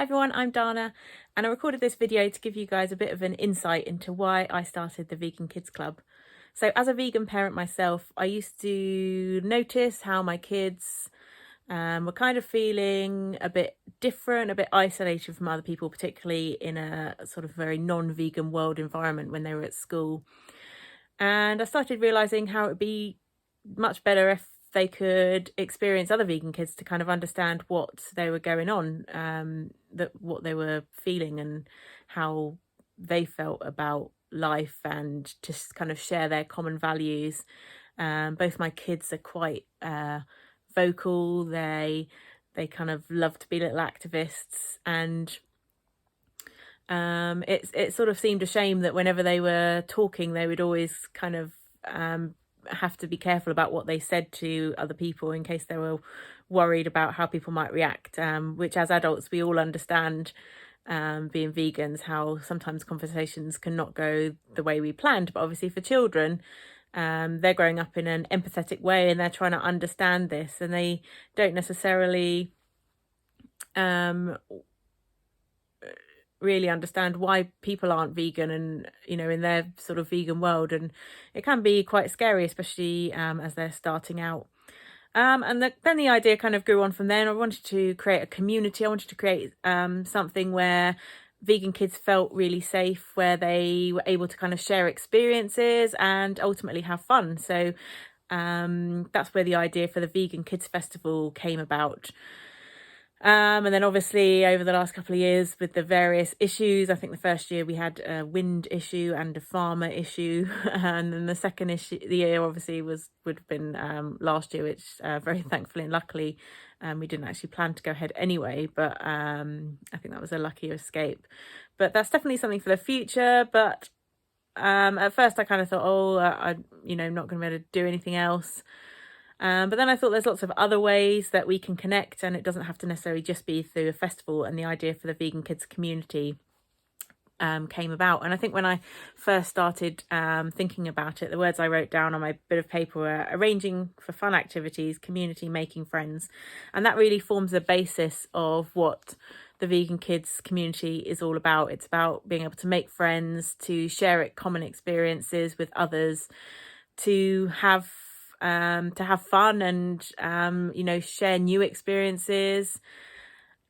Hi everyone, I'm Dana, and I recorded this video to give you guys a bit of an insight into why I started the Vegan Kids Club. So as a vegan parent myself, I used to notice how my kids were kind of feeling a bit different, a bit isolated from other people, particularly in a sort of very non-vegan world environment when they were at school. And I started realizing how it would be much better if they could experience other vegan kids to kind of understand what they were going on, that what they were feeling and how they felt about life, and just kind of share their common values. Both my kids are quite vocal. They kind of love to be little activists, and it sort of seemed a shame that whenever they were talking, they would always kind of have to be careful about what they said to other people in case they were worried about how people might react, which as adults we all understand, being vegans, how sometimes conversations cannot go the way we planned. But obviously for children, they're growing up in an empathetic way and they're trying to understand this, and they don't necessarily really understand why people aren't vegan, and in their sort of vegan world, and it can be quite scary, especially as they're starting out. Then the idea kind of grew on from there, and I wanted to create a community. I wanted to create something where vegan kids felt really safe, where they were able to kind of share experiences and ultimately have fun. So that's where the idea for the Vegan Kids Festival came about. And then obviously over the last couple of years with the various issues, I think the first year we had a wind issue and a farmer issue, and then the second the year obviously would have been last year, which very thankfully and luckily we didn't actually plan to go ahead anyway, but I think that was a lucky escape. But that's definitely something for the future. But at first I kind of thought, I'm not going to be able to do anything else. But then I thought there's lots of other ways that we can connect, and it doesn't have to necessarily just be through a festival. And the idea for the Vegan Kids community came about. And I think when I first started thinking about it, the words I wrote down on my bit of paper were arranging for fun activities, community, making friends. And that really forms the basis of what the Vegan Kids community is all about. It's about being able to make friends, to share common experiences with others, to have fun, and share new experiences,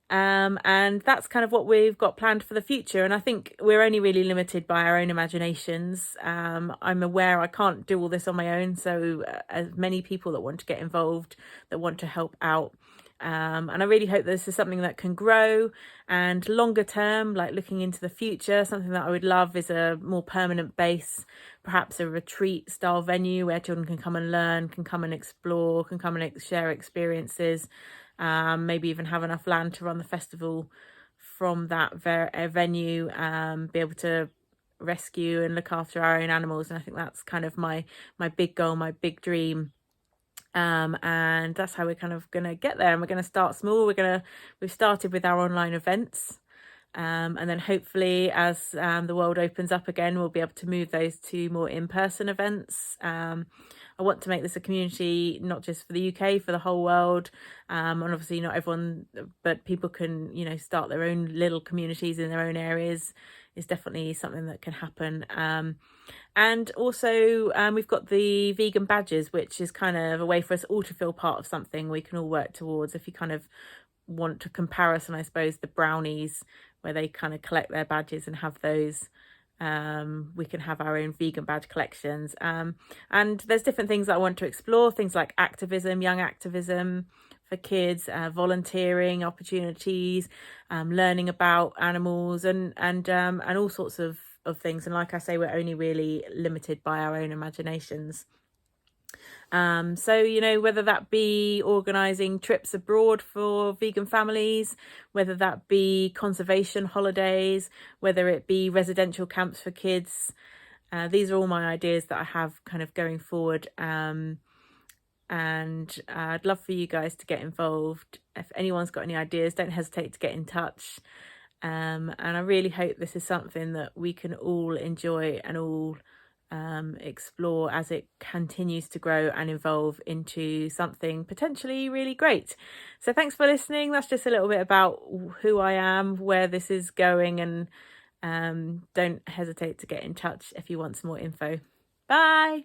and that's kind of what we've got planned for the future. And I think we're only really limited by our own imaginations. I'm aware I can't do all this on my own, so as many people that want to get involved, that want to help out. And I really hope this is something that can grow, and longer term, like looking into the future, something that I would love is a more permanent base, perhaps a retreat style venue where children can come and learn, can come and explore, can come and share experiences, maybe even have enough land to run the festival from that venue, be able to rescue and look after our own animals. And I think that's kind of my big goal, my big dream. And that's how we're kind of going to get there. And we're going to start small. We've started with our online events. And then hopefully as the world opens up again, we'll be able to move those to more in-person events. I want to make this a community, not just for the UK, for the whole world. And obviously not everyone, but people can, start their own little communities in their own areas. Is definitely something that can happen. And also we've got the vegan badges, which is kind of a way for us all to feel part of something we can all work towards. If you kind of want a comparison, I suppose, the brownies, where they kind of collect their badges and have those, we can have our own vegan badge collections. And there's different things that I want to explore, things like activism, young activism for kids, volunteering opportunities, learning about animals, and all sorts of things. And like I say, we're only really limited by our own imaginations. So, whether that be organising trips abroad for vegan families, whether that be conservation holidays, whether it be residential camps for kids, these are all my ideas that I have kind of going forward. And I'd love for you guys to get involved. If anyone's got any ideas, don't hesitate to get in touch. And I really hope this is something that we can all enjoy and all explore as it continues to grow and evolve into something potentially really great. So thanks for listening. That's just a little bit about who I am, where this is going, and don't hesitate to get in touch if you want some more info. Bye.